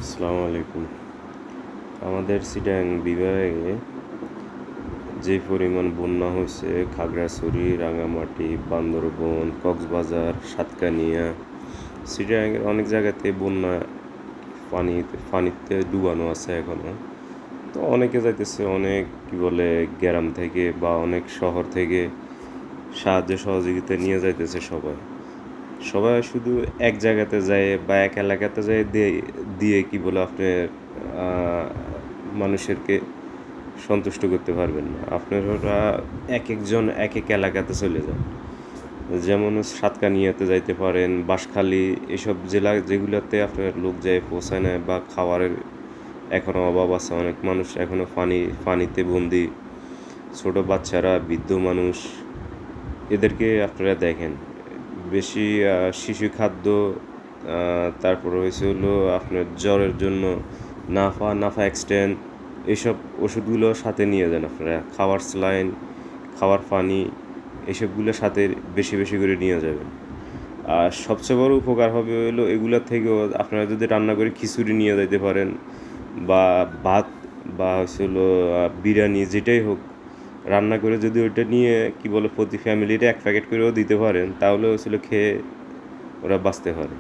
আসসালামু আলাইকুম। আমাদের চিটাগাং বিভাগে যে পরিমাণ বন্যা হয়েছে খাগড়াছড়ি, রাঙামাটি, বান্দরবন, কক্সবাজার, সাতকানিয়া, চিটাগাংয়ের অনেক জায়গাতে বন্যা পানিতে ডুবানো আছে এখনো। তো অনেকে যাইতেছে অনেক গ্রাম থেকে বা অনেক শহর থেকে সাহায্য সহযোগিতা নিয়ে যাইতেছে সবাই। সবাই শুধু এক জায়গাতে যায় বা এক এলাকাতে যায় দিয়ে দিয়ে আপনার মানুষেরকে সন্তুষ্ট করতে পারবেন না। আপনারা একেকজন এক এলাকাতে চলে যান। যেমন সাতকানিয়াতে যাইতে পারেন, বাঁশখালী, এসব জেলা যেগুলোতে আপনার লোক যায় পৌঁছায় না বা খাবারের এখনও অভাব আছে। অনেক মানুষ এখনও পানিতে বন্দি, ছোট বাচ্চারা, বৃদ্ধ মানুষ, এদেরকে আপনারা দেখেন। বেশি শিশু খাদ্য, তারপরে হলো আপনার জ্বরের জন্য নাফা এক্সটেন্ড, এইসব ওষুধগুলো সাথে নিয়ে যান আপনারা। খাওয়ার স্যালাইন, খাওয়ার পানি, এসবগুলো সাথে বেশি বেশি করে নিয়ে যাবেন। আর সবচেয়ে বড় উপকার হবে হলো এগুলোর থেকেও আপনারা যদি রান্না করে খিচুড়ি নিয়ে যেতে পারেন বা ভাত বা বিরিয়ানি, যেটাই হোক, রান্না করে যদি ওইটা নিয়ে প্রতি ফ্যামিলিতে এক প্যাকেট করেও দিতে পারেন, তাহলে খেয়ে ওরা বাঁচতে পারে।